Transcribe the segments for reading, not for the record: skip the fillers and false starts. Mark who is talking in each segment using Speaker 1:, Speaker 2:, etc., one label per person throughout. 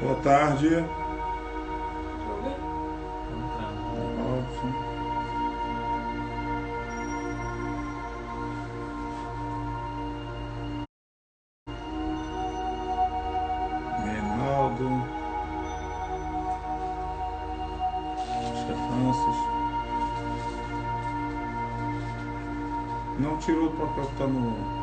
Speaker 1: Boa tarde. Reinaldo. Francis. Não tirou o papel que está no...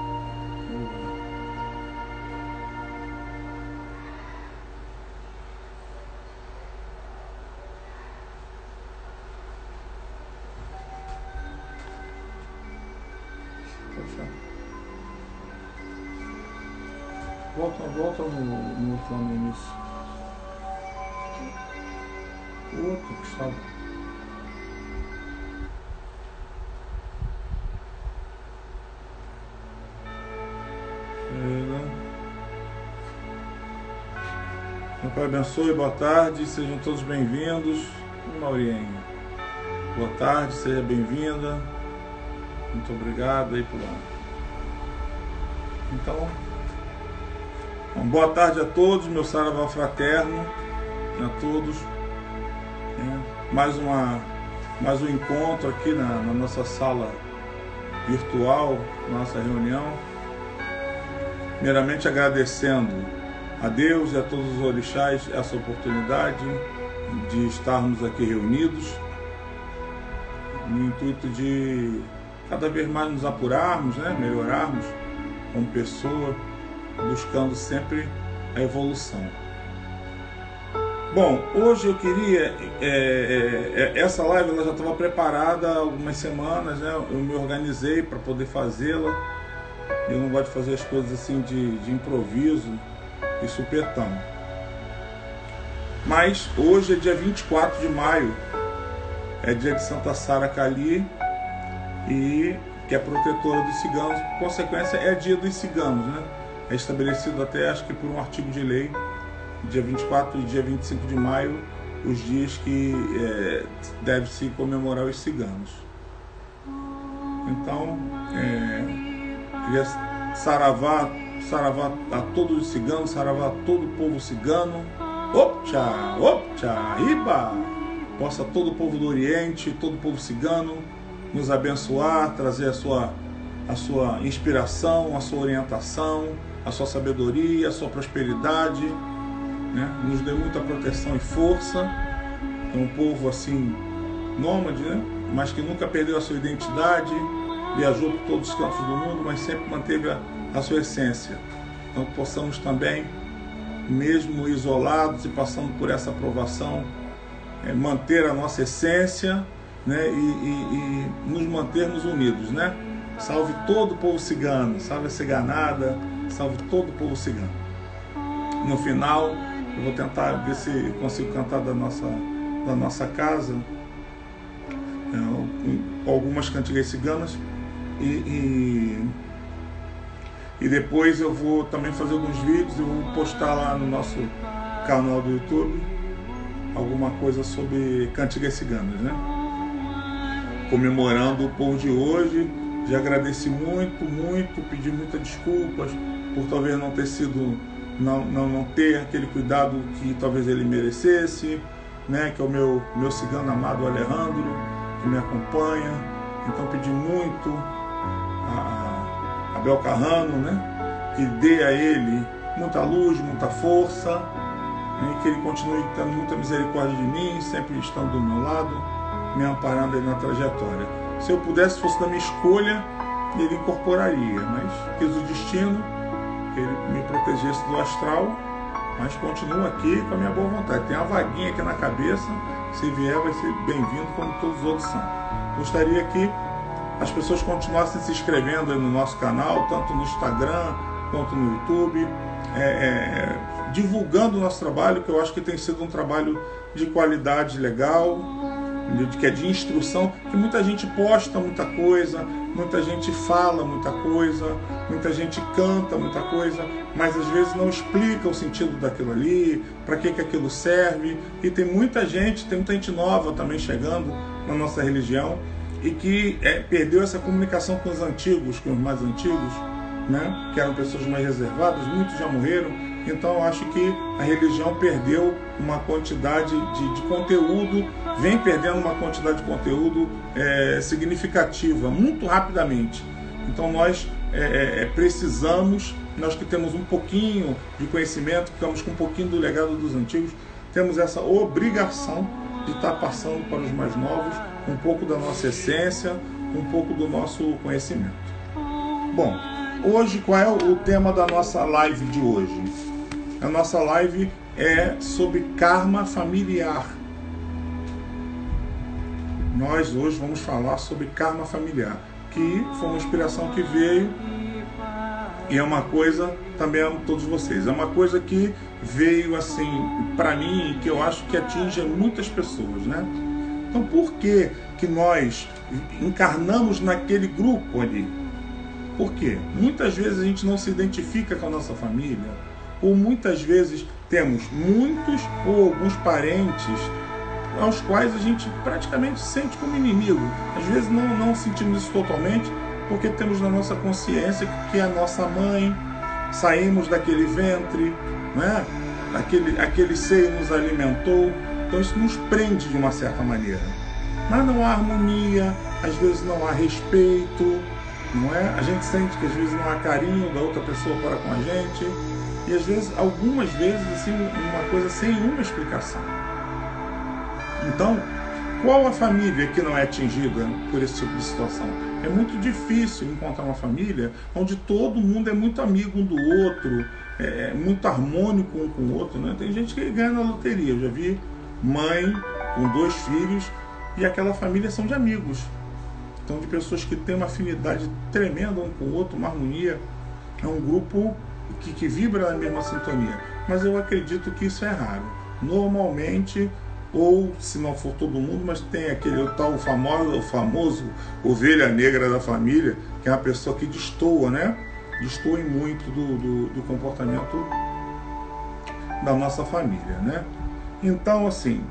Speaker 1: Volta no outro lá no início. O outro que estava. Meu Pai abençoe, boa tarde, sejam todos bem-vindos. Maurienne, boa tarde, seja bem-vinda. Muito obrigado aí por lá. Então, boa tarde a todos, meu saravá fraterno a todos. Mais um encontro aqui na nossa sala virtual, nossa reunião. Primeiramente agradecendo a Deus e a todos os orixás essa oportunidade de estarmos aqui reunidos, no intuito de cada vez mais nos apurarmos, melhorarmos como pessoa, buscando sempre a evolução. Bom, hoje eu queria, essa live ela já estava preparada há algumas semanas, eu me organizei para poder fazê-la. Eu não gosto de fazer as coisas assim de improviso e supetão. Mas hoje é dia 24 de maio, é dia de Santa Sara Kali, e que é protetora dos ciganos, por consequência é dia dos ciganos, É estabelecido até, acho que por um artigo de lei, dia 24 e dia 25 de maio, os dias que deve-se comemorar os ciganos. Então, queria saravá a todos os ciganos, saravá a todo o povo cigano. Opcha, riba! Possa todo o povo do Oriente, todo o povo cigano nos abençoar, trazer a sua inspiração, a sua orientação, a sua sabedoria, a sua prosperidade, nos dê muita proteção e força. É um povo assim, nômade, mas que nunca perdeu a sua identidade, viajou por todos os cantos do mundo, mas sempre manteve a sua essência. Então possamos também, mesmo isolados e passando por essa provação, manter a nossa essência, e nos mantermos unidos, Salve todo o povo cigano, salve a ciganada, salve todo o povo cigano. No final, eu vou tentar ver se consigo cantar da nossa casa algumas cantigas ciganas, e depois eu vou também fazer alguns vídeos, eu vou postar lá no nosso canal do YouTube alguma coisa sobre cantigas ciganas, comemorando o povo de hoje. Já agradeci muito, pedi muitas desculpas por talvez não ter sido, não ter aquele cuidado que talvez ele merecesse, que é o meu cigano amado Alejandro, que me acompanha. Então pedi muito a Abel Carrano, que dê a ele muita luz, muita força, e que ele continue tendo muita misericórdia de mim, sempre estando do meu lado, me amparando aí na trajetória. Se eu pudesse, fosse da minha escolha, ele incorporaria, mas quis o destino que ele me protegesse do astral, mas continuo aqui com a minha boa vontade. Tem uma vaguinha aqui na cabeça, se vier vai ser bem-vindo como todos os outros são. Gostaria que as pessoas continuassem se inscrevendo aí no nosso canal, tanto no Instagram quanto no YouTube, divulgando o nosso trabalho, que eu acho que tem sido um trabalho de qualidade legal, que é de instrução, que muita gente posta muita coisa, muita gente fala muita coisa, muita gente canta muita coisa, mas às vezes não explica o sentido daquilo ali, para que aquilo serve. E tem muita gente nova também chegando na nossa religião e que perdeu essa comunicação com os antigos, com os mais antigos, que eram pessoas mais reservadas. Muitos já morreram, Então eu acho que a religião perdeu uma quantidade de conteúdo, vem perdendo uma quantidade de conteúdo significativa, muito rapidamente. Então nós precisamos, nós que temos um pouquinho de conhecimento, ficamos com um pouquinho do legado dos antigos, temos essa obrigação de estar passando para os mais novos um pouco da nossa essência, um pouco do nosso conhecimento. Bom, hoje qual é o tema da nossa live de hoje? A nossa live é sobre karma familiar. Nós hoje vamos falar sobre karma familiar, que foi uma inspiração que veio e é uma coisa também a todos vocês. É uma coisa que veio assim para mim e que eu acho que atinge muitas pessoas, né? Então por que nós encarnamos naquele grupo ali? Por quê? Muitas vezes a gente não se identifica com a nossa família, ou muitas vezes temos muitos ou alguns parentes aos quais a gente praticamente sente como inimigo. Às vezes não sentimos isso totalmente, porque temos na nossa consciência que é a nossa mãe, saímos daquele ventre, né? aquele seio nos alimentou, então isso nos prende de uma certa maneira. Mas não há harmonia, às vezes não há respeito, não é? A gente sente que às vezes não há carinho da outra pessoa para com a gente, e às vezes, algumas vezes, assim, uma coisa sem uma explicação. Então, qual a família que não é atingida por esse tipo de situação? É muito difícil encontrar uma família onde todo mundo é muito amigo um do outro, é muito harmônico um com o outro, né? Tem gente que ganha na loteria. Eu já vi mãe com 2 filhos e aquela família são de amigos. Então, de pessoas que têm uma afinidade tremenda um com o outro, uma harmonia. É um grupo que vibra na mesma sintonia. Mas eu acredito que isso é raro. Normalmente, ou se não for todo mundo, mas tem aquele tal famoso ovelha negra da família, que é uma pessoa que destoa, né? Destoa muito do comportamento da nossa família, né? Então, assim,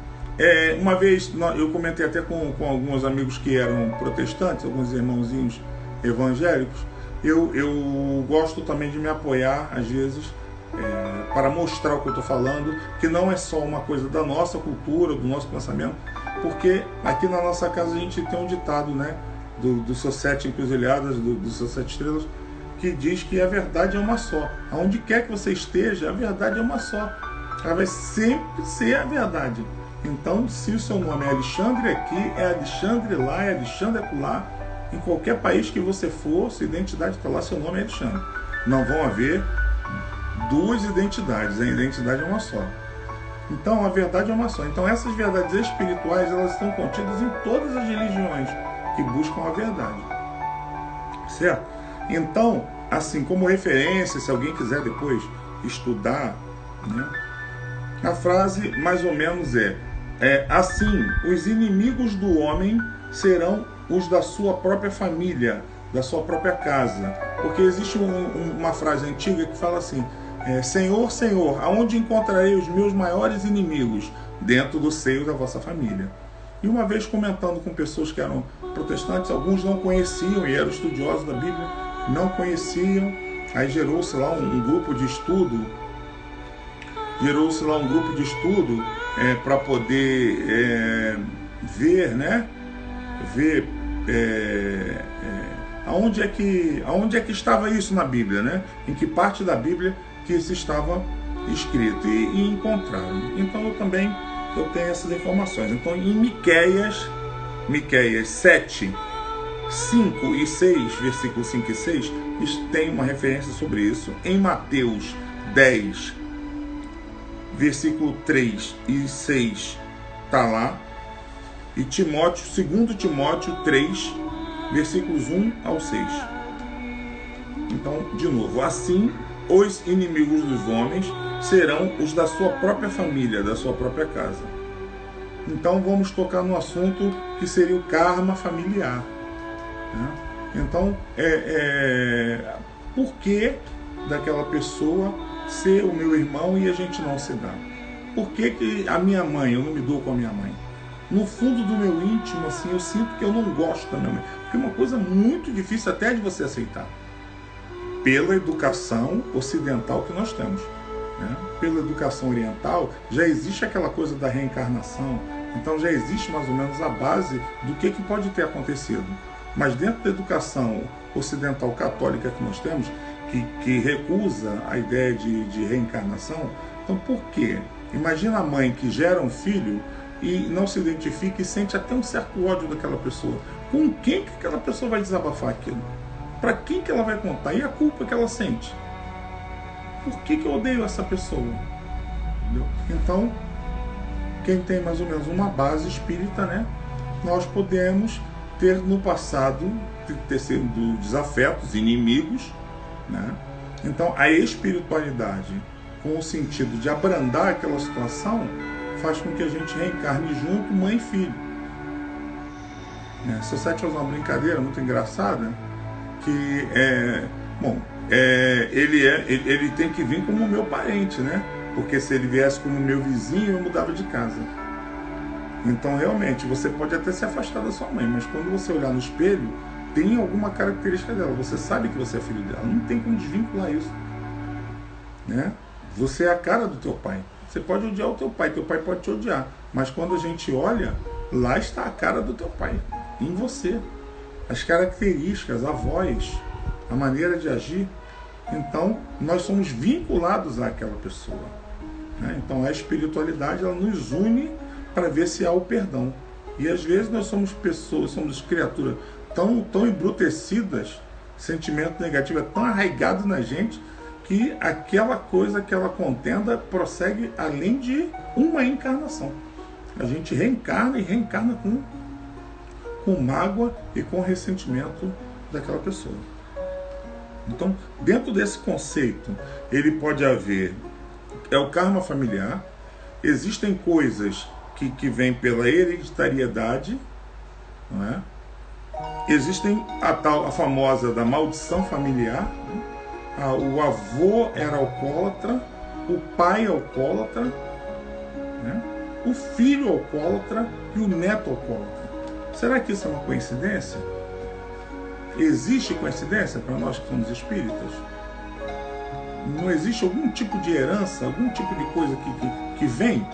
Speaker 1: uma vez eu comentei até com alguns amigos que eram protestantes, alguns irmãozinhos evangélicos, eu gosto também de me apoiar, às vezes, para mostrar o que eu estou falando, que não é só uma coisa da nossa cultura, do nosso pensamento, porque aqui na nossa casa a gente tem um ditado, né, dos seus 7 encruzilhadas, dos seus 7 estrelas, que diz que a verdade é uma só. Aonde quer que você esteja, a verdade é uma só. Ela vai sempre ser a verdade. Então, se o seu nome é Alexandre aqui, é Alexandre lá, é Alexandre acolá, em qualquer país que você for, sua identidade está lá, seu nome é Alexandre. Não vão haver 2 identidades, a identidade é uma só. Então, a verdade é uma só. Então, essas verdades espirituais, elas estão contidas em todas as religiões que buscam a verdade. Certo? Então, assim, como referência, se alguém quiser depois estudar, né, a frase mais ou menos assim, os inimigos do homem serão os da sua própria família, da sua própria casa. Porque existe uma frase antiga que fala assim, Senhor, Senhor, aonde encontrarei os meus maiores inimigos? Dentro do seio da vossa família. E uma vez comentando com pessoas que eram protestantes, alguns não conheciam e eram estudiosos da Bíblia, não conheciam, aí gerou-se lá um grupo de estudo, para poder ver, né? Ver aonde é que estava isso na Bíblia, né? Em que parte da Bíblia que isso estava escrito e encontraram. Então eu tenho essas informações. Então em Miqueias 7, 5 e 6, versículos 5 e 6, tem uma referência sobre isso. Em Mateus 10, versículo 3 e 6 está lá. E 2 Timóteo 3, versículos 1 ao 6. Então, de novo, assim os inimigos dos homens serão os da sua própria família, da sua própria casa. Então vamos tocar no assunto que seria o karma familiar, né? Então, por que daquela pessoa ser o meu irmão e a gente não se dá? Por que a minha mãe, eu não me dou com a minha mãe? No fundo do meu íntimo, assim, eu sinto que eu não gosto da minha mãe. Porque é uma coisa muito difícil até de você aceitar. Pela educação ocidental que nós temos, né? Pela educação oriental, já existe aquela coisa da reencarnação. Então já existe mais ou menos a base do que pode ter acontecido. Mas dentro da educação ocidental católica que nós temos, que recusa a ideia de reencarnação, então por quê? Imagina a mãe que gera um filho e não se identifica e sente até um certo ódio daquela pessoa. Com quem que aquela pessoa vai desabafar aquilo? Para quem que ela vai contar? E a culpa que ela sente? Por que eu odeio essa pessoa? Entendeu? Então, quem tem mais ou menos uma base espírita, né? Nós podemos ter no passado ter sido desafetos, inimigos, né? Então, a espiritualidade, com o sentido de abrandar aquela situação, faz com que a gente reencarne junto, mãe e filho. Se você fazer uma brincadeira muito engraçada, que ele tem que vir como meu parente, né? Porque se ele viesse como meu vizinho, eu mudava de casa. Então, realmente, você pode até se afastar da sua mãe, mas quando você olhar no espelho, tem alguma característica dela. Você sabe que você é filho dela. Não tem como desvincular isso, né? Você é a cara do teu pai. Você pode odiar o teu pai pode te odiar. Mas quando a gente olha, lá está a cara do teu pai, em você. As características, a voz, a maneira de agir. Então, nós somos vinculados àquela pessoa, né? Então, a espiritualidade, ela nos une para ver se há o perdão. E às vezes nós somos pessoas, somos criaturas tão embrutecidas, sentimento negativo é tão arraigado na gente, que aquela coisa, aquela contenda prossegue além de uma encarnação. A gente reencarna e reencarna com mágoa e com ressentimento daquela pessoa. Então, dentro desse conceito, ele pode haver o karma familiar. Existem coisas que vêm pela hereditariedade, não é? Existem a famosa da maldição familiar, né? O avô era alcoólatra, o pai alcoólatra, né? O filho alcoólatra e o neto alcoólatra. Será que isso é uma coincidência? Existe coincidência para nós que somos espíritas? Não existe algum tipo de herança, algum tipo de coisa que vem?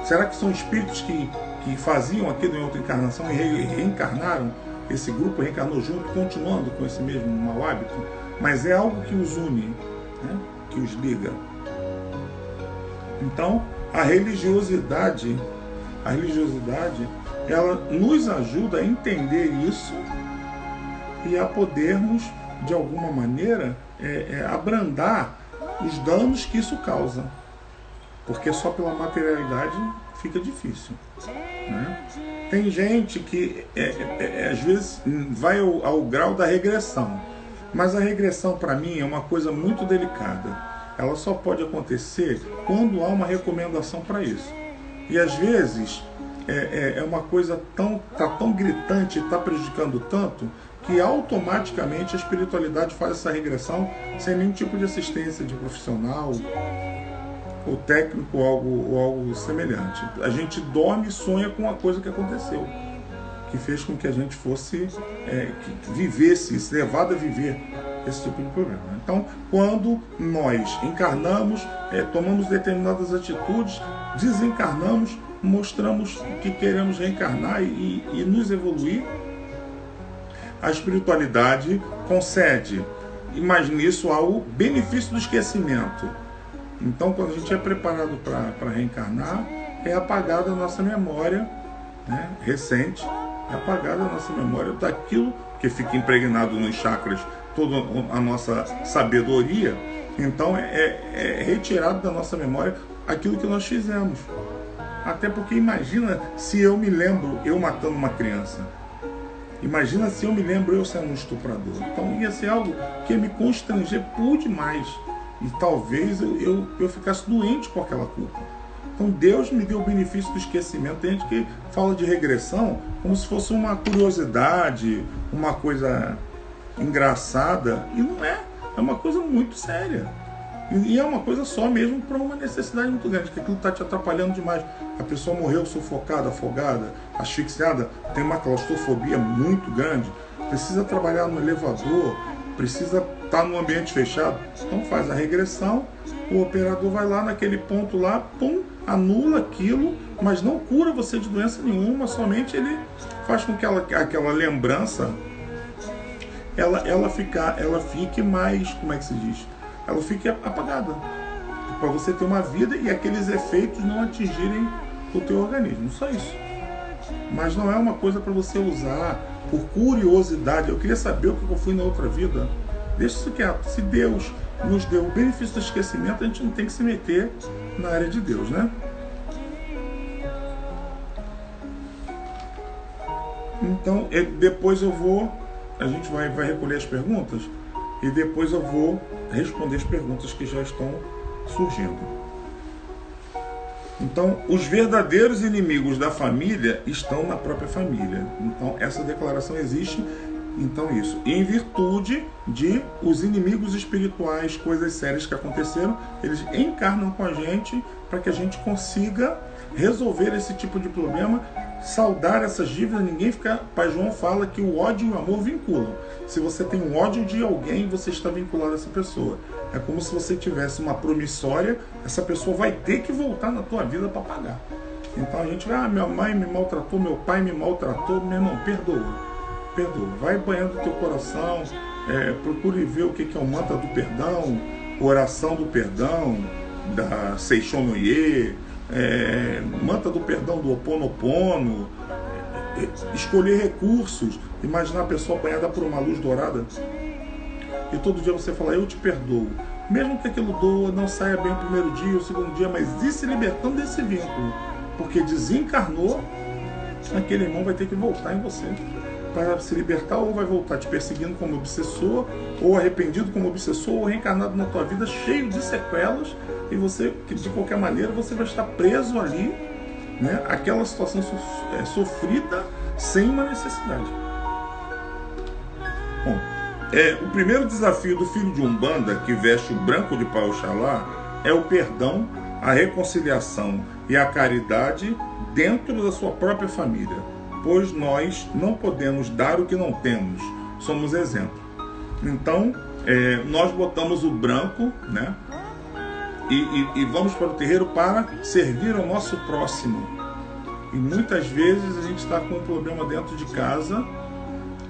Speaker 1: Será que são espíritos que faziam aquilo em outra encarnação e reencarnaram? Esse grupo reencarnou junto, continuando com esse mesmo mau hábito? Mas é algo que os une, né? Que os liga. Então, a religiosidade, ela nos ajuda a entender isso e a podermos, de alguma maneira, abrandar os danos que isso causa. Porque só pela materialidade fica difícil, né? Tem gente que, às vezes, vai ao grau da regressão. Mas a regressão, para mim, é uma coisa muito delicada. Ela só pode acontecer quando há uma recomendação para isso. E, às vezes, é uma coisa tão gritante, está prejudicando tanto, que automaticamente a espiritualidade faz essa regressão sem nenhum tipo de assistência de profissional ou técnico ou algo semelhante. A gente dorme e sonha com uma coisa que aconteceu, que fez com que a gente fosse, que vivesse, se levado a viver esse tipo de problema. Então, quando nós encarnamos, tomamos determinadas atitudes, desencarnamos, mostramos que queremos reencarnar e nos evoluir, a espiritualidade concede, imagine isso, ao benefício do esquecimento. Então, quando a gente é preparado para reencarnar, é apagada a nossa memória, né, recente, é apagada a nossa memória daquilo que fica impregnado nos chakras, toda a nossa sabedoria. Então, é retirado da nossa memória aquilo que nós fizemos. Até porque imagina se eu me lembro eu matando uma criança. Imagina se eu me lembro eu sendo um estuprador. Então ia ser algo que ia me constranger por demais. E talvez eu ficasse doente com aquela culpa. Então Deus me deu o benefício do esquecimento. Tem gente que fala de regressão como se fosse uma curiosidade, uma coisa engraçada. E não é. É uma coisa muito séria. E é uma coisa só mesmo para uma necessidade muito grande, que aquilo está te atrapalhando demais. A pessoa morreu sufocada, afogada, asfixiada, tem uma claustrofobia muito grande, precisa trabalhar no elevador, precisa estar num ambiente fechado. Então faz a regressão o operador vai lá naquele ponto lá, pum, anula aquilo, mas não cura você de doença nenhuma, somente ele faz com que aquela lembrança ela fique mais, como é que se diz? Ela fique apagada, para você ter uma vida e aqueles efeitos não atingirem o teu organismo, só isso. Mas não é uma coisa para você usar por curiosidade. Eu queria saber o que eu fui na outra vida. Deixa isso quieto. Se Deus nos deu o benefício do esquecimento, a gente não tem que se meter na área de Deus, né? Então, depois a gente vai recolher as perguntas e depois eu vou responder as perguntas que já estão surgindo. Então, os verdadeiros inimigos da família estão na própria família. Então, essa declaração existe. Então, isso. Em virtude de os inimigos espirituais, coisas sérias que aconteceram, eles encarnam com a gente para que a gente consiga resolver esse tipo de problema, saldar essas dívidas. Ninguém fica... Pai João fala que o ódio e o amor vinculam. Se você tem um ódio de alguém, você está vinculado a essa pessoa. É como se você tivesse uma promissória, essa pessoa vai ter que voltar na tua vida para pagar. Então a gente vai, minha mãe me maltratou, meu pai me maltratou, meu irmão, perdoa. Perdoa. Vai banhando o teu coração, procure ver o que é o mantra do perdão, oração do perdão, da Seishonoye, mantra do perdão do Ho'oponopono, escolher recursos, imaginar a pessoa banhada por uma luz dourada e todo dia você falar, eu te perdoo, mesmo que aquilo não saia bem o primeiro dia, o segundo dia, mas ir se libertando desse vínculo, porque desencarnou, aquele irmão vai ter que voltar em você para se libertar, ou vai voltar te perseguindo como obsessor, ou arrependido como obsessor, ou reencarnado na tua vida cheio de sequelas, e você, de qualquer maneira, você vai estar preso ali, né? Aquela situação sofrida sem uma necessidade. Bom, o primeiro desafio do filho de Umbanda, que veste o branco de Pai Oxalá, é o perdão, a reconciliação e a caridade dentro da sua própria família, pois nós não podemos dar o que não temos, somos exemplo. Então, nós botamos o branco, né? E vamos para o terreiro para servir ao nosso próximo. E muitas vezes a gente está com um problema dentro de casa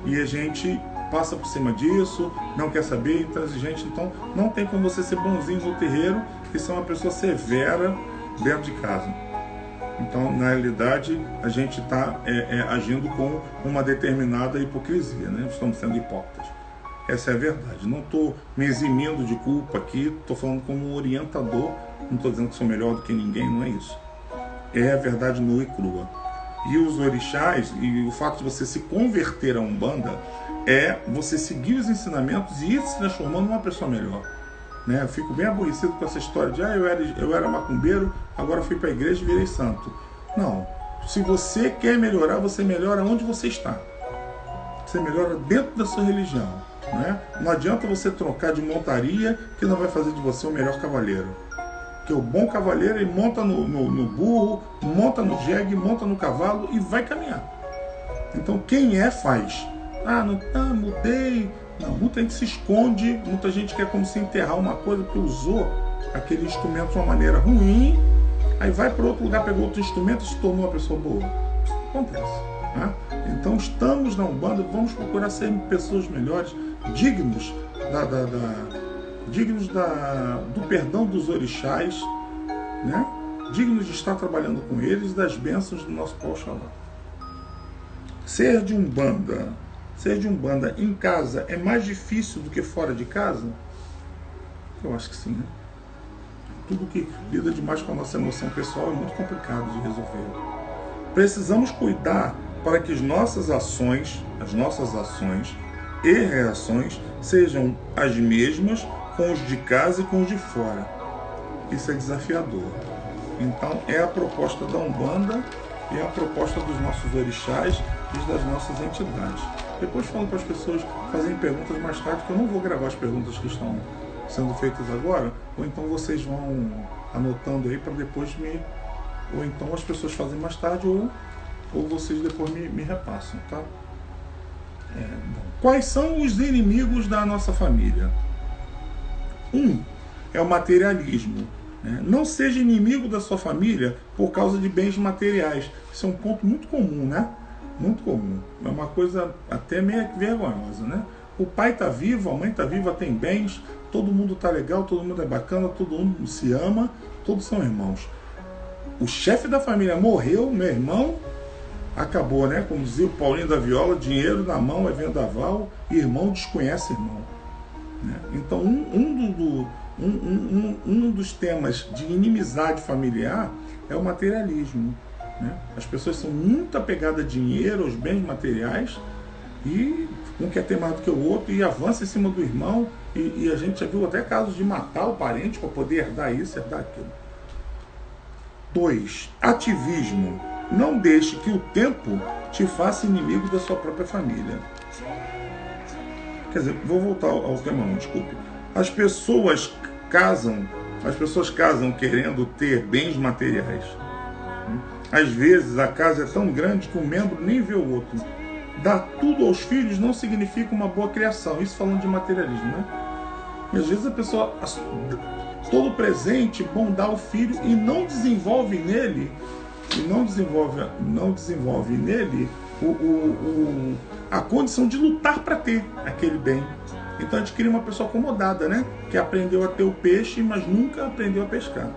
Speaker 1: e a gente passa por cima disso, não quer saber, intransigente. Então não tem como você ser bonzinho no terreiro e ser uma pessoa severa dentro de casa. Então, na realidade, a gente está agindo com uma determinada hipocrisia, né? Estamos sendo hipócritas. Essa é a verdade. Não estou me eximindo de culpa aqui, estou falando como um orientador, não estou dizendo que sou melhor do que ninguém, não é isso. É a verdade nua e crua. E os orixás, e o fato de você se converter a Umbanda, é você seguir os ensinamentos e ir se transformando numa pessoa melhor. Né? Eu fico bem aborrecido com essa história de eu era macumbeiro, agora fui para a igreja e virei santo. Não. Se você quer melhorar, você melhora onde você está. Você melhora dentro da sua religião. Né? Não adianta você trocar de montaria, que não vai fazer de você o melhor cavaleiro. Porque o bom cavaleiro, ele monta no burro, monta no jegue, monta no cavalo e vai caminhar. Então quem faz. Mudei. Não, muita gente se esconde, muita gente quer como se enterrar uma coisa porque usou aquele instrumento de uma maneira ruim, aí vai para outro lugar, pegou outro instrumento e se tornou uma pessoa boa. Isso acontece. Né? Então estamos na Umbanda, vamos procurar ser pessoas melhores, dignos do perdão dos orixás, né? Dignos de estar trabalhando com eles, das bênçãos do nosso Pai Oxalá. Ser de Umbanda em casa é mais difícil do que fora de casa? Eu acho que sim, né? Tudo que lida demais com a nossa emoção pessoal é muito complicado de resolver. Precisamos cuidar para que as nossas ações e reações sejam as mesmas com os de casa e com os de fora. Isso é desafiador. Então é a proposta da Umbanda e a proposta dos nossos orixás e das nossas entidades. Depois falo para as pessoas fazerem perguntas mais tarde, que eu não vou gravar as perguntas que estão sendo feitas agora, ou então vocês vão anotando aí para depois ou então as pessoas fazem mais tarde, ou vocês depois me repassam, tá? Quais são os inimigos da nossa família? é o materialismo. Né? Não seja inimigo da sua família por causa de bens materiais. Isso é um ponto muito comum, né? Muito comum. É uma coisa até meio vergonhosa, né? O pai está vivo, a mãe está viva, tem bens, todo mundo está legal, todo mundo é bacana, todo mundo se ama, todos são irmãos. O chefe da família morreu, meu irmão, acabou, né? Como dizia o Paulinho da Viola, dinheiro na mão é vendaval, irmão desconhece irmão. Né? Então, um dos temas de inimizade familiar é o materialismo. Né? As pessoas são muito apegadas a dinheiro, aos bens materiais, e um quer ter mais do que o outro e avança em cima do irmão, e a gente já viu até casos de matar o parente para poder herdar isso, herdar aquilo. 2. Ativismo. Não deixe que o tempo te faça inimigo da sua própria família. Quer dizer, vou voltar ao tema, não, desculpe. As pessoas casam querendo ter bens materiais. Às vezes a casa é tão grande que um membro nem vê o outro. Dar tudo aos filhos não significa uma boa criação. Isso falando de materialismo, né? E às vezes a pessoa, todo presente, bom, dá ao filho e não desenvolve nele, a condição de lutar para ter aquele bem. Então a gente cria uma pessoa acomodada, né? Que aprendeu a ter o peixe, mas nunca aprendeu a pescar.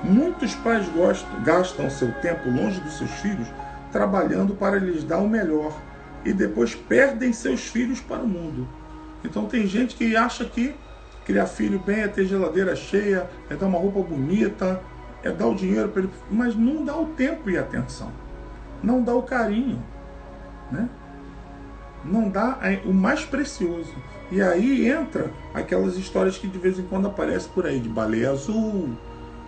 Speaker 1: Muitos pais gastam seu tempo longe dos seus filhos trabalhando para lhes dar o melhor e depois perdem seus filhos para o mundo. Então tem gente que acha que criar filho bem é ter geladeira cheia, é dar uma roupa bonita, é dar o dinheiro para ele, mas não dá o tempo e a atenção, não dá o carinho, né? Não dá o mais precioso. E aí entra aquelas histórias que de vez em quando aparecem por aí, de baleia azul,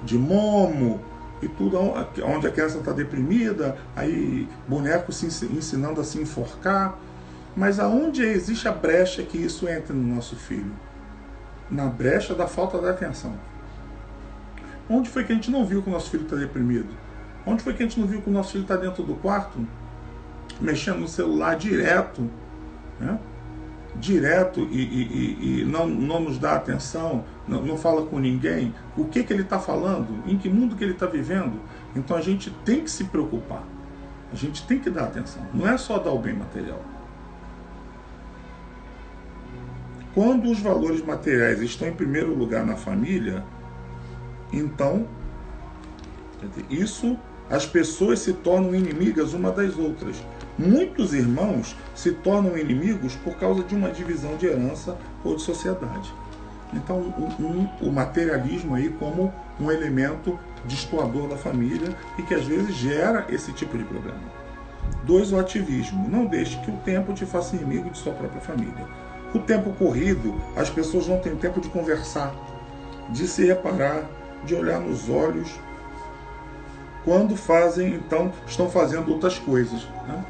Speaker 1: de Momo, e tudo onde a criança está deprimida, aí boneco se ensinando a se enforcar. Mas aonde existe a brecha que isso entra no nosso filho? Na brecha da falta de atenção. Onde foi que a gente não viu que o nosso filho está deprimido? Onde foi que a gente não viu que o nosso filho está dentro do quarto, mexendo no celular direto, né? Direto e não nos dá atenção, não fala com ninguém? O que ele está falando? Em que mundo que ele está vivendo? Então a gente tem que se preocupar. A gente tem que dar atenção. Não é só dar o bem material. Quando os valores materiais estão em primeiro lugar na família, então, as pessoas se tornam inimigas uma das outras. Muitos irmãos se tornam inimigos por causa de uma divisão de herança ou de sociedade. Então, o materialismo aí como um elemento destoador da família e que às vezes gera esse tipo de problema. 2. O ativismo. Não deixe que o tempo te faça inimigo de sua própria família. O tempo corrido, as pessoas não têm tempo de conversar, de se reparar, de olhar nos olhos. Quando fazem, então, estão fazendo outras coisas, né?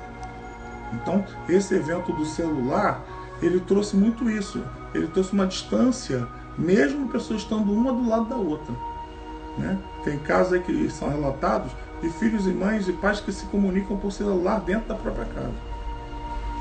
Speaker 1: Então, esse evento do celular, ele trouxe muito isso. Ele trouxe uma distância, mesmo pessoas estando uma do lado da outra, né? Tem casos aí que são relatados de filhos e mães e pais que se comunicam por celular dentro da própria casa.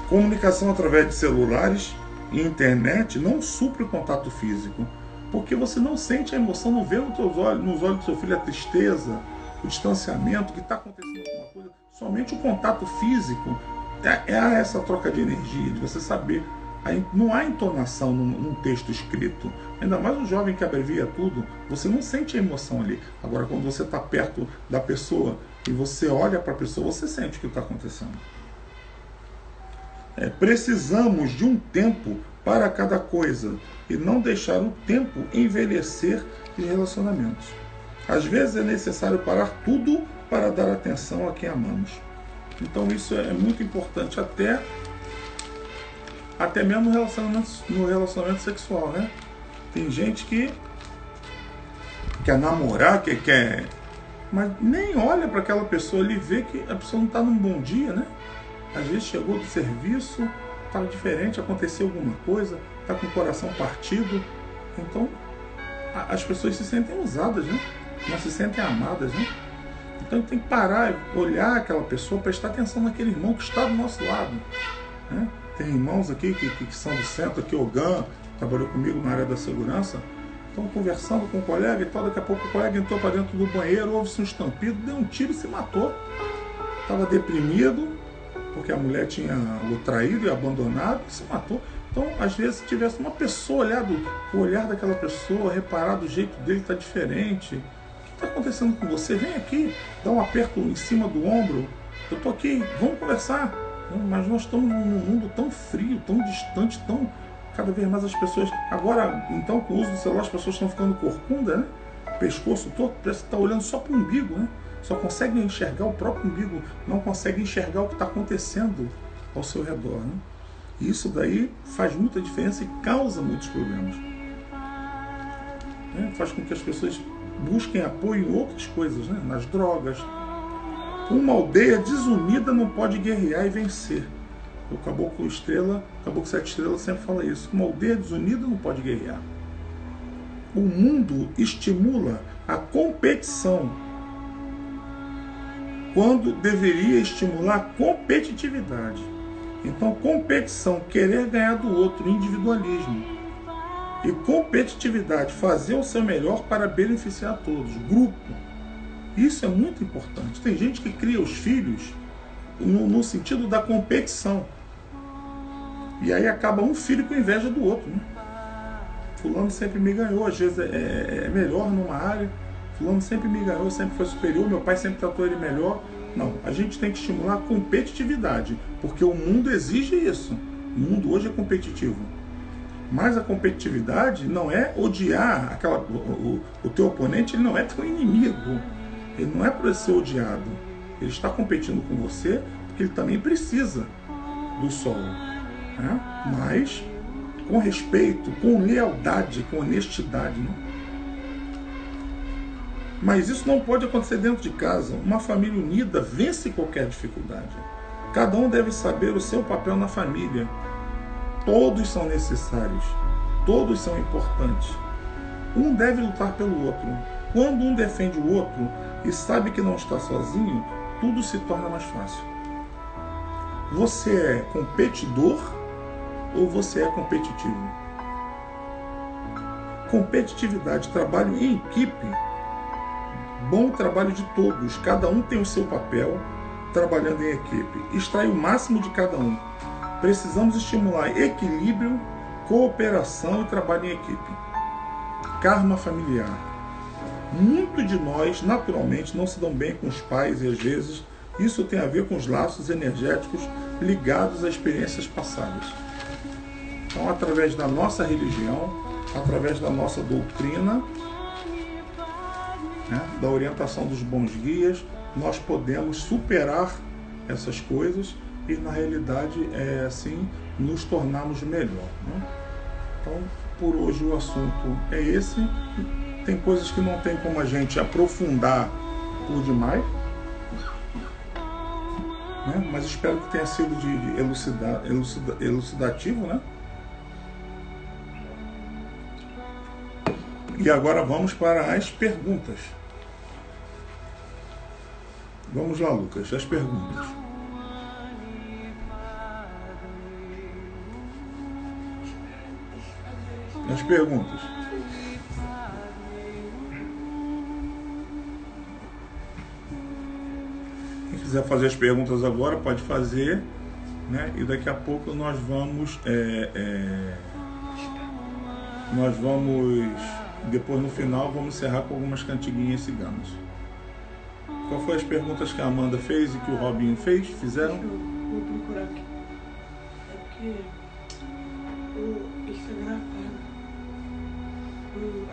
Speaker 1: Comunicação através de celulares e internet não supre o contato físico, porque você não sente a emoção, não vê nos olhos do seu filho a tristeza, o distanciamento, que está acontecendo alguma coisa. Somente o contato físico é essa troca de energia, de você saber. Não há entonação num texto escrito. Ainda mais um jovem que abrevia tudo, você não sente a emoção ali. Agora, quando você está perto da pessoa e você olha para a pessoa, você sente o que está acontecendo. Precisamos de um tempo para cada coisa e não deixar o tempo envelhecer os relacionamentos. Às vezes é necessário parar tudo para dar atenção a quem amamos. Então isso é muito importante, até mesmo no relacionamento sexual, né? Tem gente que quer namorar, quer, mas nem olha para aquela pessoa ali, vê que a pessoa não está num bom dia, né? Às vezes chegou do serviço, estava diferente, aconteceu alguma coisa, está com o coração partido. Então as pessoas se sentem usadas, né? Não se sentem amadas, né? Então tem que parar, olhar aquela pessoa, prestar atenção naquele irmão que está do nosso lado, né? Tem irmãos aqui que são do centro, aqui, Ogan, trabalhou comigo na área da segurança. Estão conversando com o colega e tal, daqui a pouco o colega entrou para dentro do banheiro, houve-se um estampido, deu um tiro e se matou. Estava deprimido, porque a mulher tinha o traído e abandonado, e se matou. Então, às vezes, se tivesse uma pessoa olhado, o olhar daquela pessoa, reparar do jeito dele está diferente. O que está acontecendo com você? Vem aqui, dá um aperto em cima do ombro. Eu estou aqui, vamos conversar. Mas nós estamos num mundo tão frio, tão distante, tão... Cada vez mais as pessoas... Agora, então, com o uso do celular, as pessoas estão ficando corcunda, né? Pescoço todo, parece que está olhando só para o umbigo, né? Só conseguem enxergar o próprio umbigo, não conseguem enxergar o que está acontecendo ao seu redor, né? E isso daí faz muita diferença e causa muitos problemas. Né? Faz com que as pessoas busquem apoio em outras coisas, né? Nas drogas. Uma aldeia desunida não pode guerrear e vencer. O Caboclo Sete Estrelas sempre fala isso. Uma aldeia desunida não pode guerrear. O mundo estimula a competição quando deveria estimular a competitividade. Então, competição, querer ganhar do outro, individualismo. E competitividade, fazer o seu melhor para beneficiar a todos, grupo. Isso é muito importante. Tem gente que cria os filhos no sentido da competição. E aí acaba um filho com inveja do outro, né? Fulano sempre me ganhou, às vezes é melhor numa área. Fulano sempre me ganhou, sempre foi superior, meu pai sempre tratou ele melhor. Não, a gente tem que estimular a competitividade, porque o mundo exige isso. O mundo hoje é competitivo. Mas a competitividade não é odiar o teu oponente, ele não é teu inimigo. Ele não é para ser odiado. Ele está competindo com você porque ele também precisa do sol. Né? Mas com respeito, com lealdade, com honestidade. Né? Mas isso não pode acontecer dentro de casa. Uma família unida vence qualquer dificuldade. Cada um deve saber o seu papel na família. Todos são necessários. Todos são importantes. Um deve lutar pelo outro. Quando um defende o outro e sabe que não está sozinho, tudo se torna mais fácil. Você é competidor ou você é competitivo? Competitividade, trabalho em equipe, bom trabalho de todos. Cada um tem o seu papel trabalhando em equipe. Extrai o máximo de cada um. Precisamos estimular equilíbrio, cooperação e trabalho em equipe. Karma familiar. Muito de nós, naturalmente, não se dão bem com os pais e às vezes isso tem a ver com os laços energéticos ligados a experiências passadas. Então, através da nossa religião, através da nossa doutrina, né, da orientação dos bons guias, nós podemos superar essas coisas e, na realidade, assim, nos tornarmos melhor. Né? Então, por hoje o assunto é esse. Tem coisas que não tem como a gente aprofundar por demais, né? Mas espero que tenha sido de elucidativo, né? E agora vamos para as perguntas. Vamos lá, Lucas, as perguntas. As perguntas. Quem quiser fazer as perguntas agora, pode fazer, né? E daqui a pouco nós vamos... depois no final, vamos encerrar com algumas cantiguinhas ciganas. Qual foi as perguntas que a Amanda fez e que o Robinho fez? Fizeram?
Speaker 2: Vou procurar aqui. É porque o Instagram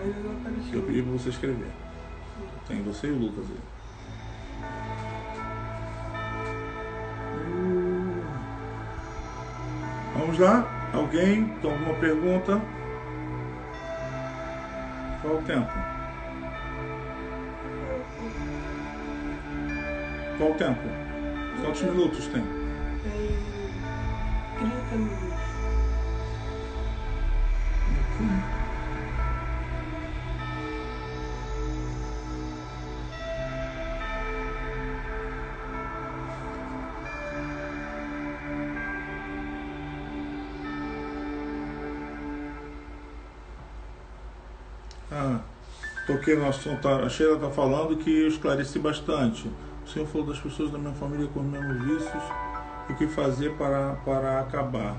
Speaker 2: ainda não apareceu.
Speaker 1: Eu pedi para você escrever. Tem você e o Lucas aí. Vamos lá? Alguém tem alguma pergunta? Qual o tempo? Qual o tempo? Quantos minutos tem?
Speaker 2: Tem 30 minutos.
Speaker 1: toquei no assunto, a Sheila está falando que eu esclareci bastante. O Senhor falou das pessoas da minha família com os mesmos vícios, o que fazer para acabar.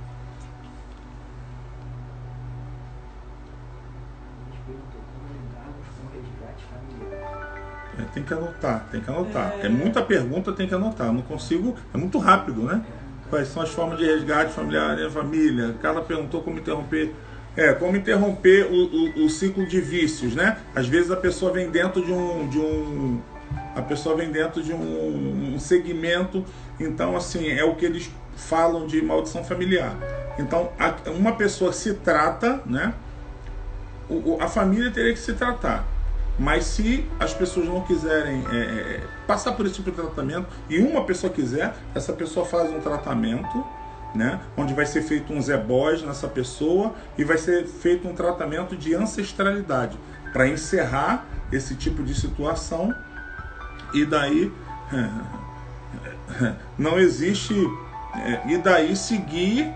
Speaker 1: Tem que anotar, tem que anotar. É muita pergunta, tem que anotar. Não consigo, é muito rápido, né? Quais são as formas de resgate familiar e família? Cada perguntou como interromper. Como interromper o ciclo de vícios, né? Às vezes a pessoa vem dentro de um segmento, então assim, é o que eles falam de maldição familiar. Então, uma pessoa se trata, né? A família teria que se tratar. Mas se as pessoas não quiserem passar por esse tipo de tratamento, e uma pessoa quiser, essa pessoa faz um tratamento, né, onde vai ser feito um zebós nessa pessoa e vai ser feito um tratamento de ancestralidade para encerrar esse tipo de situação. E daí não existe, e daí seguir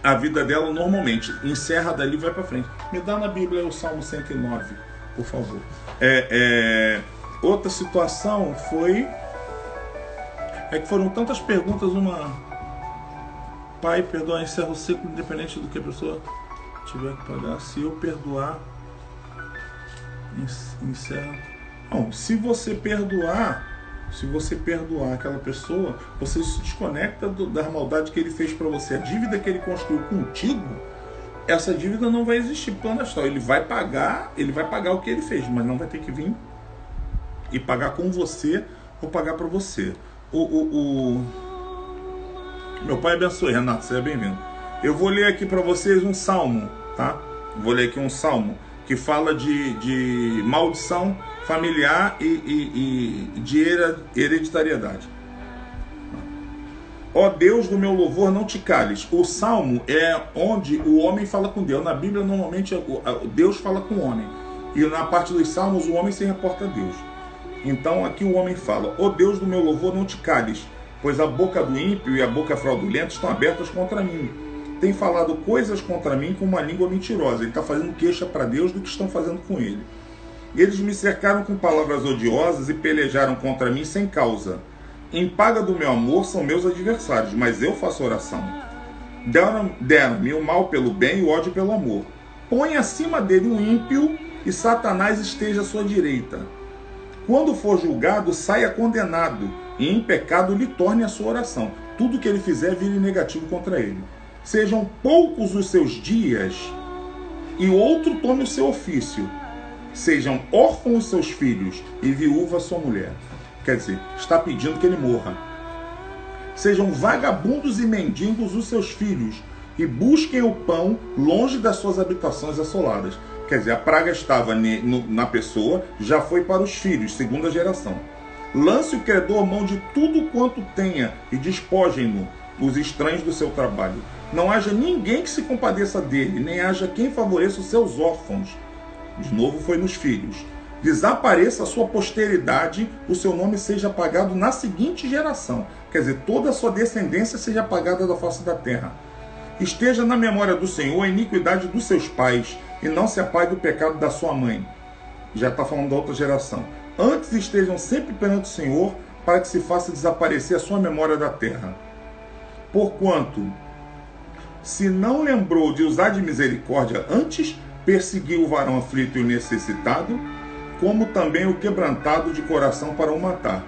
Speaker 1: a vida dela normalmente. Encerra dali e vai para frente. Me dá na Bíblia o Salmo 109, por favor. Outra situação foi... que foram tantas perguntas, Pai, perdoar, encerra o ciclo independente do que a pessoa tiver que pagar. Se eu perdoar, encerra... Não, se você perdoar aquela pessoa, você se desconecta da maldade que ele fez para você. A dívida que ele construiu contigo, essa dívida não vai existir pro plano astral. Ele vai pagar o que ele fez, mas não vai ter que vir e pagar com você ou pagar para você. Meu pai abençoe, Renato, seja bem-vindo. Eu vou ler aqui para vocês um salmo, tá? Vou ler aqui um salmo que fala de maldição familiar e de hereditariedade. Ó Deus do meu louvor, não te cales. O salmo é onde o homem fala com Deus. Na Bíblia, normalmente, Deus fala com o homem. E na parte dos salmos, o homem se reporta a Deus. Então, aqui o homem fala: ó Deus do meu louvor, não te cales, pois a boca do ímpio e a boca fraudulenta estão abertas contra mim. Tem falado coisas contra mim com uma língua mentirosa. Ele está fazendo queixa para Deus do que estão fazendo com ele. Eles me cercaram com palavras odiosas e pelejaram contra mim sem causa. Em paga do meu amor são meus adversários, mas eu faço oração. Deram-me o mal pelo bem e o ódio pelo amor. Põe acima dele um ímpio e Satanás esteja à sua direita. Quando for julgado, saia condenado, e em pecado lhe torne a sua oração. Tudo que ele fizer vire negativo contra ele. Sejam poucos os seus dias, e outro tome o seu ofício. Sejam órfãos os seus filhos, e viúva a sua mulher. Quer dizer, está pedindo que ele morra. Sejam vagabundos e mendigos os seus filhos, e busquem o pão longe das suas habitações assoladas. Quer dizer, a praga estava na pessoa, já foi para os filhos, segunda geração. Lance o credor mão de tudo quanto tenha, e despojem-no, os estranhos do seu trabalho. Não haja ninguém que se compadeça dele, nem haja quem favoreça os seus órfãos. De novo foi nos filhos. Desapareça a sua posteridade, o seu nome seja apagado na seguinte geração. Quer dizer, toda a sua descendência seja apagada da face da terra. Esteja na memória do Senhor a iniquidade dos seus pais, e não se apague o pecado da sua mãe. Já está falando da outra geração. Antes estejam sempre perante o Senhor, para que se faça desaparecer a sua memória da terra. Porquanto, se não lembrou de usar de misericórdia antes, perseguiu o varão aflito e o necessitado, como também o quebrantado de coração para o matar.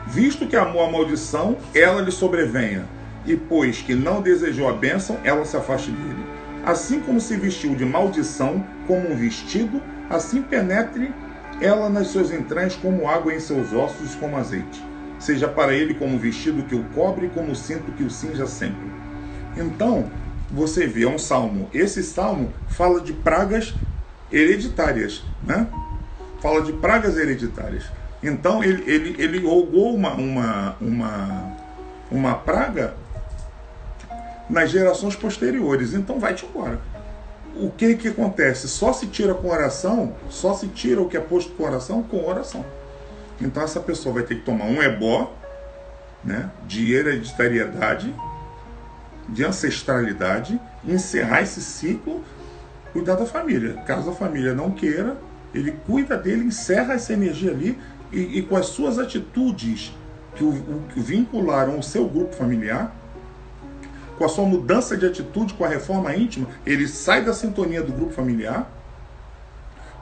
Speaker 1: Visto que amou a maldição, ela lhe sobrevenha, e pois que não desejou a bênção, ela se afaste dele. Assim como se vestiu de maldição como um vestido, assim penetre ela nas suas entranhas como água em seus ossos como azeite. Seja para ele como vestido que o cobre e como cinto que o cinja sempre. Então, você vê, é um salmo. Esse salmo fala de pragas hereditárias, né? Fala de pragas hereditárias. Então, ele rogou uma praga nas gerações posteriores. Então, vai-te embora. O que acontece? Só se tira com oração, só se tira o que é posto com oração. Então, essa pessoa vai ter que tomar um ebó, né, de hereditariedade, de ancestralidade, encerrar esse ciclo, cuidar da família. Caso a família não queira, ele cuida dele, encerra essa energia ali e com as suas atitudes que o vincularam ao seu grupo familiar, com a sua mudança de atitude, com a reforma íntima, ele sai da sintonia do grupo familiar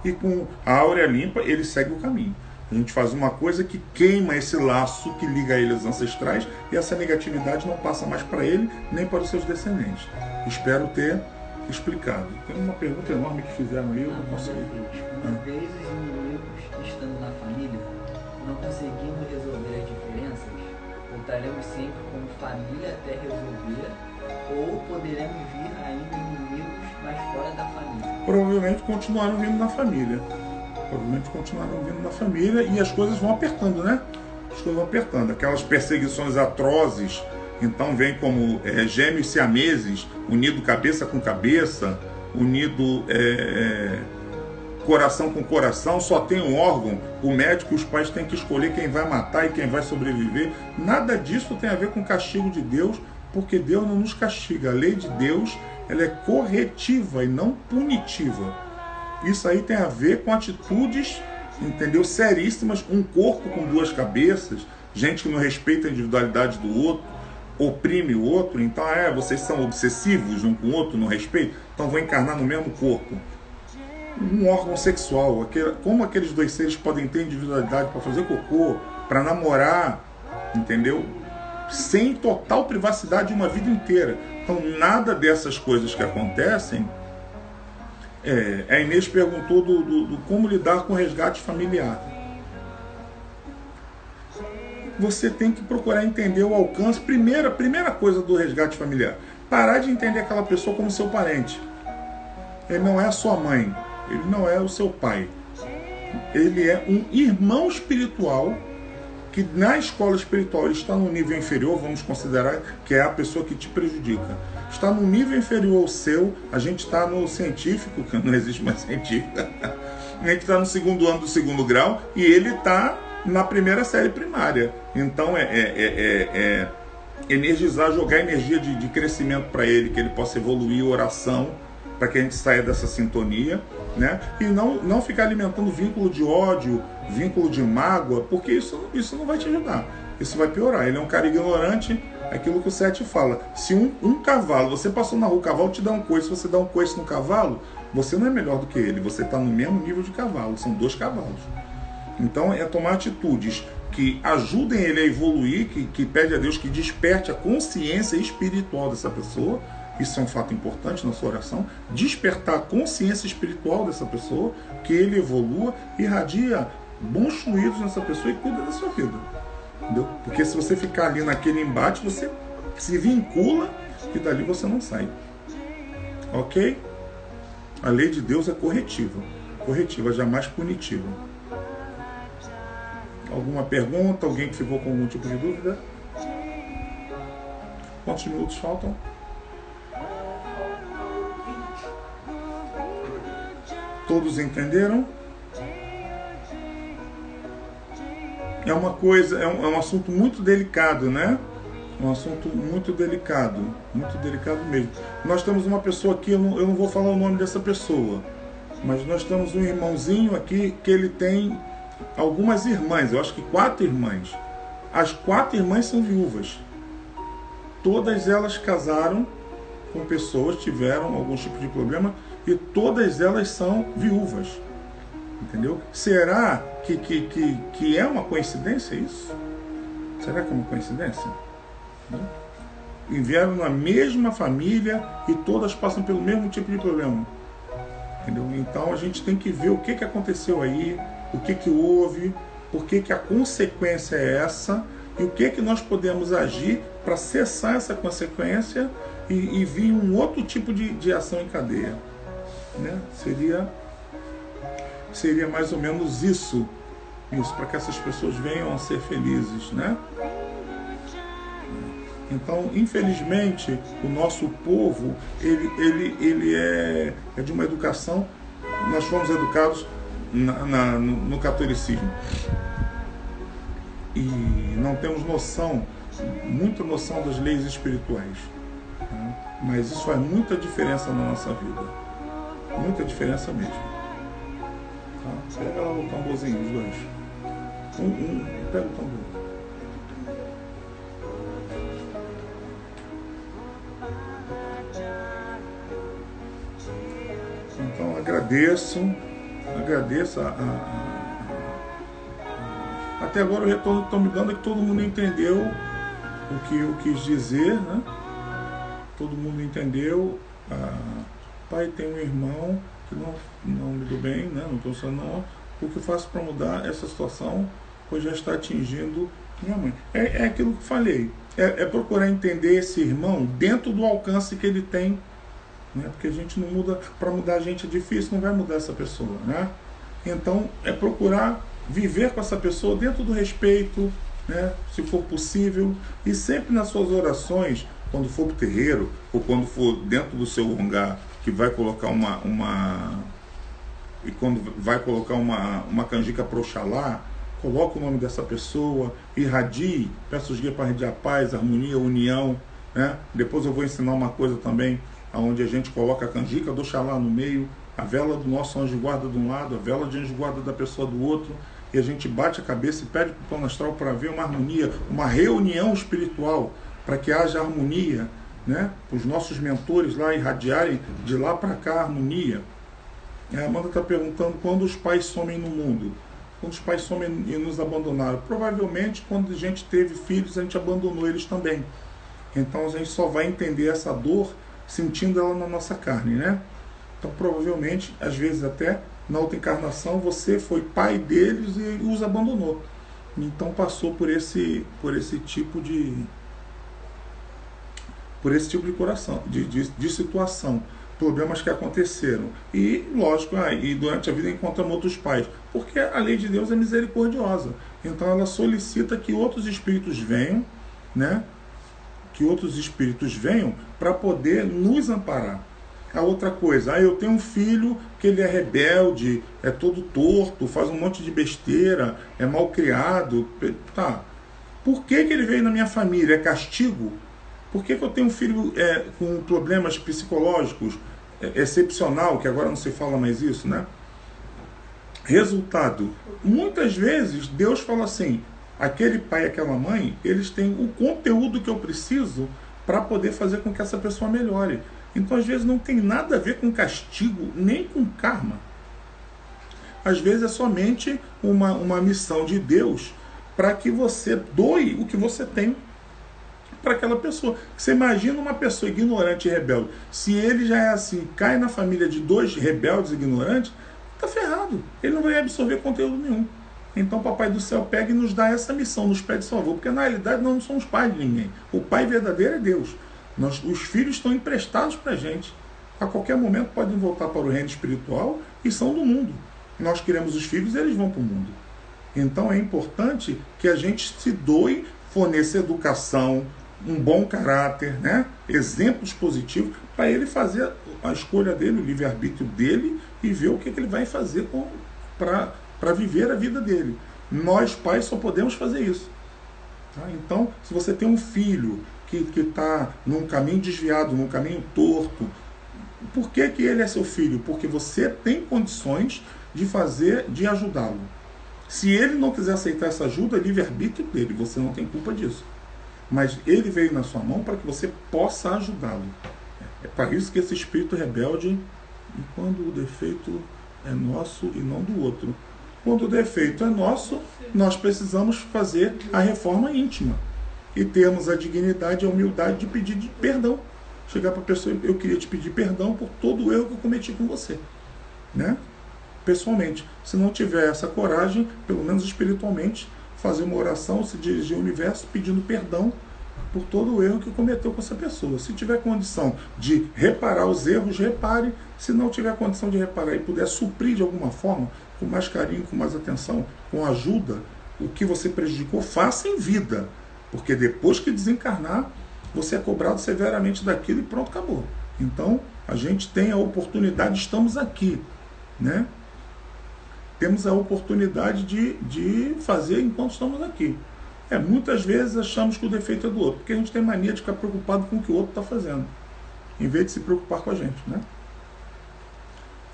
Speaker 1: e com a áurea limpa ele segue o caminho. A gente faz uma coisa que queima esse laço que liga ele aos ancestrais e essa negatividade não passa mais para ele nem para os seus descendentes. Espero ter explicado. Tem uma pergunta enorme que fizeram aí, eu não consigo.
Speaker 3: Às vezes, inimigos estando na família, não conseguindo resolver as diferenças, voltaremos sempre como família até resolver, ou poderemos vir ainda inimigos, mas fora da família?
Speaker 1: Provavelmente continuaram vindo na família. E as coisas vão apertando, né? As coisas vão apertando. Aquelas perseguições atrozes, então vem como gêmeos siameses, unido cabeça com cabeça, unido coração com coração, só tem um órgão, o médico e os pais têm que escolher quem vai matar e quem vai sobreviver. Nada disso tem a ver com o castigo de Deus, porque Deus não nos castiga. A lei de Deus, ela é corretiva e não punitiva. Isso aí tem a ver com atitudes, entendeu, seríssimas, um corpo com duas cabeças, gente que não respeita a individualidade do outro, oprime o outro. Então, vocês são obsessivos um com o outro, não respeitam, então vão encarnar no mesmo corpo. Um órgão sexual, como aqueles dois seres podem ter individualidade para fazer cocô, para namorar, entendeu? Sem total privacidade uma vida inteira. Então, nada dessas coisas que acontecem. A Inês perguntou do como lidar com o resgate familiar. Você tem que procurar entender o alcance. Primeira coisa do resgate familiar: parar de entender aquela pessoa como seu parente. Ele não é a sua mãe, ele não é o seu pai. Ele é um irmão espiritual que na escola espiritual ele está no nível inferior, vamos considerar que é a pessoa que te prejudica. Está no nível inferior ao seu, a gente está no científico, que não existe mais científico, a gente está no segundo ano do segundo grau e ele está na primeira série primária. Então energizar, jogar energia de crescimento para ele, que ele possa evoluir, oração, para que a gente saia dessa sintonia, né? E não ficar alimentando vínculo de ódio, vínculo de mágoa, porque isso não vai te ajudar. Isso vai piorar. Ele é um cara ignorante, aquilo que o Sete fala. Se um cavalo, você passou na rua, o cavalo te dá um coice, se você dá um coice no cavalo, você não é melhor do que ele, você está no mesmo nível de cavalo, são dois cavalos. Então é tomar atitudes que ajudem ele a evoluir, que pede a Deus que desperte a consciência espiritual dessa pessoa. Isso é um fato importante na sua oração. Despertar a consciência espiritual dessa pessoa, que ele evolua, irradia bons fluidos nessa pessoa e cuida da sua vida. Entendeu? Porque se você ficar ali naquele embate, você se vincula e dali você não sai. Ok? A lei de Deus é corretiva. Corretiva, jamais punitiva. Alguma pergunta? Alguém que ficou com algum tipo de dúvida? Quantos minutos faltam? Todos entenderam? É uma coisa, é um assunto muito delicado, né? Um assunto muito delicado mesmo. Nós temos uma pessoa aqui, eu não vou falar o nome dessa pessoa, mas nós temos um irmãozinho aqui que ele tem algumas irmãs, eu acho que 4 irmãs. As 4 irmãs são viúvas. Todas elas casaram com pessoas, tiveram algum tipo de problema, e todas elas são viúvas. Entendeu? Será que é uma coincidência isso? Será que é uma coincidência? E vieram na mesma família e todas passam pelo mesmo tipo de problema. Entendeu? Então a gente tem que ver o que aconteceu aí, o que houve, por que a consequência é essa e o que nós podemos agir para cessar essa consequência e vir um outro tipo de ação em cadeia. Né? Seria mais ou menos isso, para que essas pessoas venham a ser felizes, né? Então, infelizmente, o nosso povo, ele é de uma educação, nós fomos educados no catolicismo e não temos muita noção das leis espirituais. Né? Mas isso faz muita diferença na nossa vida. Muita diferença mesmo. Tá? Pega lá o tamborzinho, os dois. Pega o tambor. Então agradeço até agora o retorno que estão me dando é que todo mundo entendeu o que eu quis dizer, né? Todo mundo entendeu. Pai, tem um irmão que não me deu bem, né? Não estou funcionando. O que eu faço para mudar essa situação, pois já está atingindo minha mãe. É aquilo que eu falei. É procurar entender esse irmão dentro do alcance que ele tem, né? Porque a gente não muda, para mudar a gente é difícil, não vai mudar essa pessoa, né? Então é procurar viver com essa pessoa dentro do respeito, né? Se for possível, e sempre nas suas orações, quando for para o terreiro, ou quando for dentro do seu hangar, que vai colocar e quando vai colocar uma canjica para Oxalá, coloque o nome dessa pessoa, irradie, peça os guias para irradiar paz, harmonia, união, né? Depois eu vou ensinar uma coisa também, onde a gente coloca a canjica do Oxalá no meio, a vela do nosso anjo guarda de um lado, a vela de anjo guarda da pessoa do outro, e a gente bate a cabeça e pede para o plano astral para ver uma harmonia, uma reunião espiritual, para que haja harmonia, né? Os nossos mentores lá irradiarem de lá para cá a harmonia. A Amanda está perguntando quando os pais somem no mundo. Quando os pais somem e nos abandonaram. Provavelmente quando a gente teve filhos, a gente abandonou eles também. Então a gente só vai entender essa dor sentindo ela na nossa carne, né? Então provavelmente, às vezes até na outra encarnação, você foi pai deles e os abandonou. Então passou por esse tipo de coração, de situação, problemas que aconteceram. E, lógico, e durante a vida encontramos outros pais, porque a lei de Deus é misericordiosa. Então ela solicita que outros espíritos venham, né? Que outros espíritos venham para poder nos amparar. A outra coisa, eu tenho um filho que ele é rebelde, é todo torto, faz um monte de besteira, é mal criado. Tá. Por que ele veio na minha família? É castigo? Por que eu tenho um filho com problemas psicológicos excepcional, que agora não se fala mais isso, né? Resultado, muitas vezes Deus fala assim, aquele pai e aquela mãe, eles têm o conteúdo que eu preciso para poder fazer com que essa pessoa melhore. Então, às vezes, não tem nada a ver com castigo, nem com karma. Às vezes é somente uma missão de Deus para que você doe o que você tem para aquela pessoa. Você imagina uma pessoa ignorante e rebelde. Se ele já é assim, cai na família de dois rebeldes e ignorantes, está ferrado. Ele não vai absorver conteúdo nenhum. Então, o Papai do Céu pega e nos dá essa missão, nos pede salvor, porque na realidade nós não somos pais de ninguém. O pai verdadeiro é Deus. Os filhos estão emprestados para a gente. A qualquer momento podem voltar para o reino espiritual e são do mundo. Nós queremos os filhos e eles vão para o mundo. Então é importante que a gente se doe, forneça educação, um bom caráter, né? Exemplos positivos, para ele fazer a escolha dele, o livre-arbítrio dele, e ver o que ele vai fazer para viver a vida dele. Nós, pais, só podemos fazer isso. Tá? Então, se você tem um filho que está num caminho desviado, num caminho torto, por que ele é seu filho? Porque você tem condições de ajudá-lo. Se ele não quiser aceitar essa ajuda, é livre-arbítrio dele, você não tem culpa disso. Mas ele veio na sua mão para que você possa ajudá-lo. É para isso que esse espírito rebelde, e quando o defeito é nosso e não do outro. Quando o defeito é nosso, nós precisamos fazer a reforma íntima. E termos a dignidade e a humildade de pedir perdão. Chegar para a pessoa, eu queria te pedir perdão por todo o erro que eu cometi com você. Né? Pessoalmente. Se não tiver essa coragem, pelo menos espiritualmente, fazer uma oração, se dirigir ao universo pedindo perdão por todo o erro que cometeu com essa pessoa. Se tiver condição de reparar os erros, repare. Se não tiver condição de reparar e puder suprir de alguma forma, com mais carinho, com mais atenção, com ajuda, o que você prejudicou, faça em vida. Porque depois que desencarnar, você é cobrado severamente daquilo e pronto, acabou. Então, a gente tem a oportunidade, estamos aqui, né? Temos a oportunidade de fazer enquanto estamos aqui. Muitas vezes achamos que o defeito é do outro, porque a gente tem mania de ficar preocupado com o que o outro está fazendo. em vez de se preocupar com a gente, né?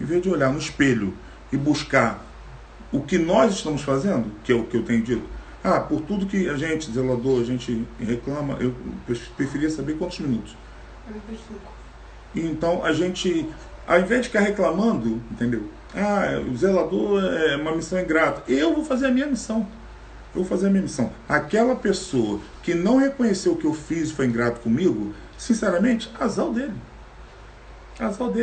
Speaker 1: Em vez de olhar no espelho e buscar o que nós estamos fazendo, que é o que eu tenho dito, por tudo que a gente, zelador, a gente reclama, eu preferia saber quantos minutos.
Speaker 2: 45.
Speaker 1: Então, a gente, ao invés de ficar reclamando, entendeu? O zelador é uma missão ingrata. Eu vou fazer a minha missão. Aquela pessoa que não reconheceu o que eu fiz e foi ingrato comigo, sinceramente, azar dele.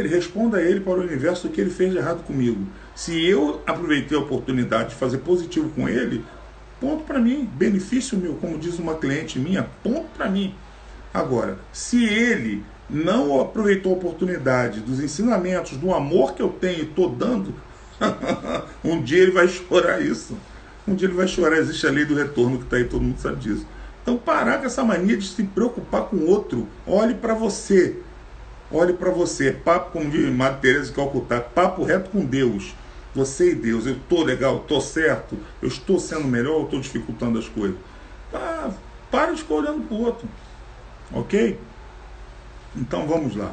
Speaker 1: Responda a ele para o universo o que ele fez de errado comigo. Se eu aproveitei a oportunidade de fazer positivo com ele, ponto para mim. Benefício meu, como diz uma cliente minha, ponto para mim. Agora, se ele não aproveitou a oportunidade dos ensinamentos, do amor que eu tenho e estou dando, um dia ele vai chorar isso. Existe a lei do retorno que está aí, todo mundo sabe disso. Então, parar com essa mania de se preocupar com o outro. Olhe para você. Papo, como diz Madre Teresa de Calcutá, papo reto com Deus. Você e Deus. Eu estou legal, estou certo, eu estou sendo melhor ou estou dificultando as coisas? Para de ficar olhando para o outro. Ok? Então vamos lá.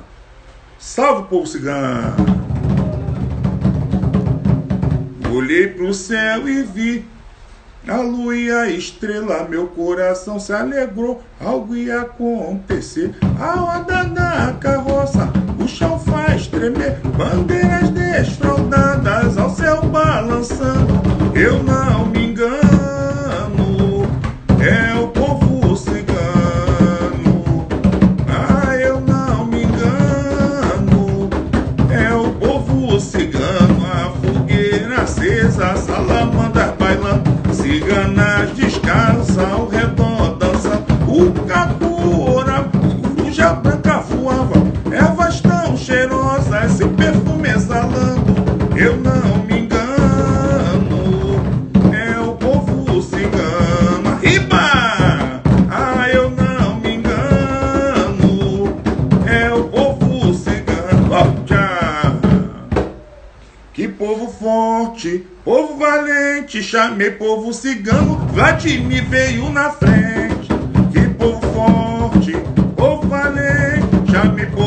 Speaker 1: Salve, povo cigano! Olhei para o céu e vi a lua e a estrela, meu coração se alegrou, algo ia acontecer. A roda da carroça, o chão faz tremer, bandeiras desfraldadas ao céu balançando. Eu não me engano, é o povo cigano. Eu não me engano, é o povo cigano. A fogueira acesa, a salamandra bailando, ciganas descalças ao redor dançando. O capura, coruja branca voava, ervas tão cheirosas, seu perfume exalando. Eu não me engano, é o povo cigano. Arriba! Eu não me engano, é o povo cigano. Que povo forte, povo valente, chamei povo cigano, Vladimir veio na frente. Que povo forte, povo valente, chamei povo